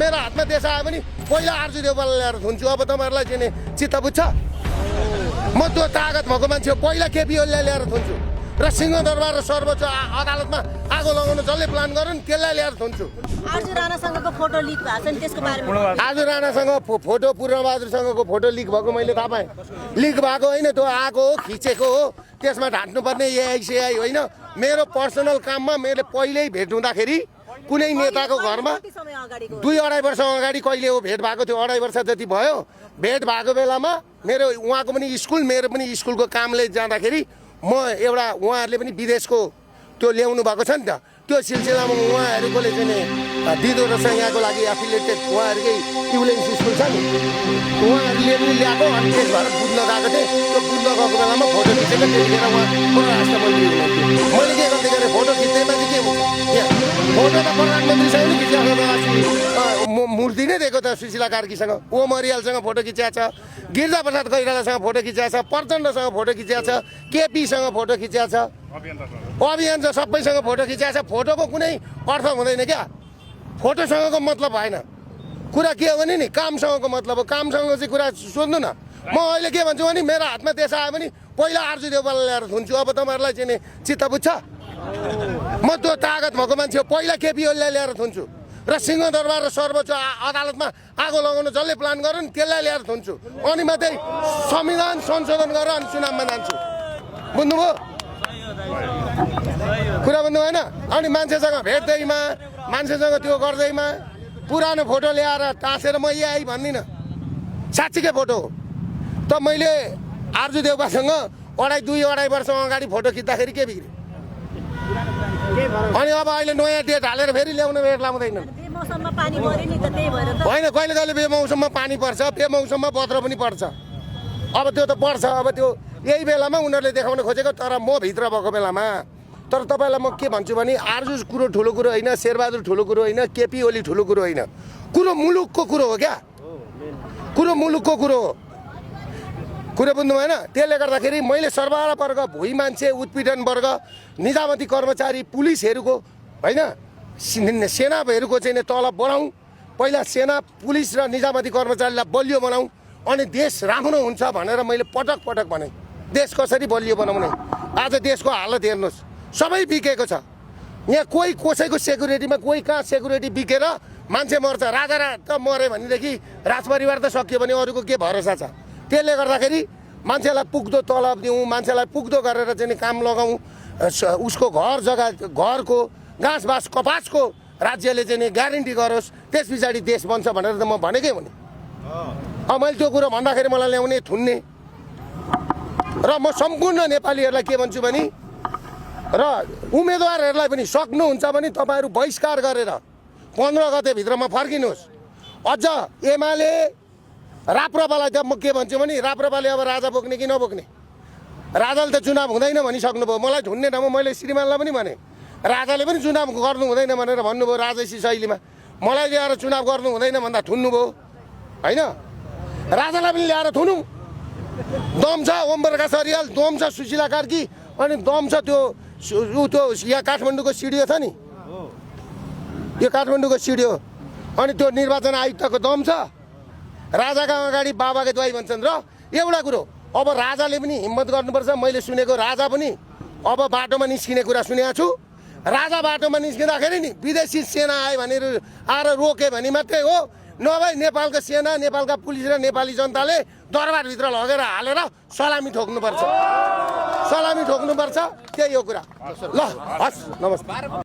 मेरो हातमा देश आयो भने पहिला आर्जु देवपालाई ल्याएर थुन्छु। अब तपाईँहरूलाई चाहिँ नि चित्त बुझ्छ? म त्यो तागत भएको मान्छे हो, पहिला केपी ओलीलाई ल्याएर थुन्छु र सिंहदरबार र सर्वोच्च अदालतमा आगो लगाउन जसले प्लान गर्यो नि त्यसलाई ल्याएर थुन्छु। आर्जु राणासँगको फोटो लिक भएको छ नि, त्यसको बारेमा आर्जु राणासँग फोटो, पूर्णबहादुरसँगको फोटो लिक भएको मैले थाहा पाएँ। लिक भएको होइन, त्यो आएको हो, खिचेको हो, त्यसमा ढाँट्नुपर्ने एआई होइन। मेरो पर्सनल काममा मैले पहिल्यै भेट हुँदाखेरि कुनै नेताको घरमा 2-2.5 वर्ष अगाडि कहिले हो भेट भएको थियो, 2.5 वर्ष जति भयो। भेट भएको बेलामा मेरो उहाँको पनि स्कुल, मेरो पनि स्कुलको कामले जाँदाखेरि म एउटा उहाँहरूले पनि विदेशको त्यो ल्याउनु भएको छ नि त, त्यो सिलसिलामा उहाँहरूकोले चाहिँ नि दिदो रहेछ यहाँको लागि एफिलिएटेड उहाँहरूकै ट्युलेन्स स्कुल छ नि, उहाँहरूले पनि ल्याएको। अनि त्यस भएर बुझ्न गएको थिएँ। त्यो बुझ्न गएको बेलामा फोटो खिचेको, त्यतिखेर उहाँ परराष्ट्र मन्त्री हुनुहुन्थ्यो। मैले के गर्दै गरेँ, फोटो खिच्दैमा चाहिँ के हुन्छ, फोटो त प्रधानमन्त्रीसँग पनि खिचेको, मूर्ति नै दिएको त सुशीला कार्कीसँग, ओम अरियालसँग फोटो खिचिएको छ, गिरिजाप्रसाद कोइरालासँग फोटो खिचिएको छ, प्रचण्डसँग फोटो खिचिएको छ, केपीसँग फोटो खिचिएको छ, अभियान छ, सबैसँग फोटो खिचिएको छ। फोटोको कुनै अर्थ हुँदैन क्या, फोटोसँगको मतलब भएन। कुरा के हो भने नि कामसँगको मतलब हो। कामसँगको चाहिँ कुरा सोध्नु न। म अहिले के भन्छु भने मेरो हातमा देश आयो भने पहिला आर्जु देवपालाई ल्याएर थुन्छु। अब तपाईँहरूलाई चाहिँ नि चित्त बुझ्छ? म त्यो तागत भएको मान्छे हो, पहिला केपी ओलीलाई ल्याएर थुन्छु र सिंहदरबार र सर्वोच्च अदालतमा आगो लगाउन जसले प्लान गर्यो नि त्यसलाई ल्याएर थुन्छु। अनि मात्रै संविधान संशोधन गरेर अनि चुनावमा जान्छु। बुझ्नुभयो कुरा? बुझ्नु भएन? अनि मान्छेसँग भेट्दैमा, मान्छेसँग त्यो गर्दैमा पुरानो फोटो ल्याएर टाँसेर म यही भन्दिनँ, साँच्चीकै फोटो हो। त मैले आर्जु देवपासँग 2.5 वर्ष अगाडि फोटो खिच्दाखेरि के बिग्रियो? अनि अब अहिले नयाँ डेट हालेर फेरि ल्याउन भेट लाउँदैन होइन। कहिले कहिले बेमौसममा पानी पर्छ, बेमौसममा बद्रो पनि पर्छ। अब त्यो त पर्छ। अब त्यो यही बेलामा उनीहरूले देखाउन खोजेको, तर म भित्र भएको बेलामा। तर तपाईँलाई म के भन्छु भने आर्जु कुरो ठुलो कुरो होइन, शेरबहादुर ठुलो कुरो होइन, केपी ओली ठुलो कुरो होइन। कुरो मुलुकको कुरो हो क्या, कुरो मुलुकको कुरो हो। कुरो बुझ्नु भएन? त्यसले गर्दाखेरि मैले सर्वहारा वर्ग, भुइँ मान्छे, उत्पीडन वर्ग, निजामती कर्मचारी, पुलिसहरूको होइन, सेनाहरूको चाहिँ तलब बढाउँ। पहिला सेना, पुलिस र निजामती कर्मचारीलाई बलियो बनाऊ, अनि देश राम्रो हुन्छ भनेर मैले पटक पटक भने। देश कसरी बलियो बनाउने? आज देशको हालत हेर्नुहोस्, सबै बिकेको छ। यहाँ कोही कसैको सेक्युरिटीमा, कोही कहाँ सेक्युरिटी बिकेर मान्छे मर्छ। राजा त मऱ्यो भनेदेखि राजपरिवार त सकियो भने अरूको के भरोसा छ? त्यसले गर्दाखेरि मान्छेलाई पुग्दो तलब दिउँ, मान्छेलाई पुग्दो गरेर चाहिँ काम लगाउँ, उसको घर जग्गा, घरको घाँस बाँस कपासको राज्यले चाहिँ ग्यारेन्टी गरोस्, त्यस पछाडि देश बन्छ भनेर त म भनेकै हो नि। अब मैले त्यो कुरो भन्दाखेरि मलाई ल्याउने, थुन्ने। र म सम्पूर्ण नेपालीहरूलाई के भन्छु भने, र उम्मेदवारहरूलाई पनि सक्नुहुन्छ भने तपाईँहरू बहिष्कार गरेर 15 गतेभित्रमा फर्किनुहोस्। अझ एमाले राप्रपालाई त म के भन्छु भने, राप्रपाले अब राजा बोक्ने कि नबोक्ने? राजाले त चुनाव हुँदैन भनिसक्नुभयो। मलाई झुन्ने ठाउँमा मैले श्रीमानलाई पनि भने, राजाले पनि चुनाव गर्नु हुँदैन भनेर भन्नुभयो राजसी शैलीमा। मलाई ल्याएर चुनाव गर्नु हुँदैन भन्दा थुन्नुभयो होइन? राजालाई पनि ल्याएर थुनौँ। दम छ ओम प्रकाश अरियाल, दम छ सुशीला कार्की, अनि दम छ त्यो यहाँ काठमाडौँको सिडिओ छ नि, यो काठमाडौँको सिडिओ, अनि त्यो निर्वाचन आयुक्तको दम छ। राजाका अगाडि बाबाको दुवाई भन्छन्। र एउटा कुरो, अब राजाले पनि हिम्मत गर्नुपर्छ। मैले सुनेको राजा पनि अब बाटोमा निस्किने कुरा सुनेको छु। राजा बाटोमा निस्किँदाखेरि नि विदेशी सेना आयो भनेर आएर रोक्यो भने मात्रै हो, नभए नेपालको सेना, नेपालका पुलिस र नेपाली जनताले दरबारभित्र लगेर हालेर सलामी ठोक्नुपर्छ। सलामी ठोक्नुपर्छ, त्यही हो कुरा। ल हस्, नमस्कार।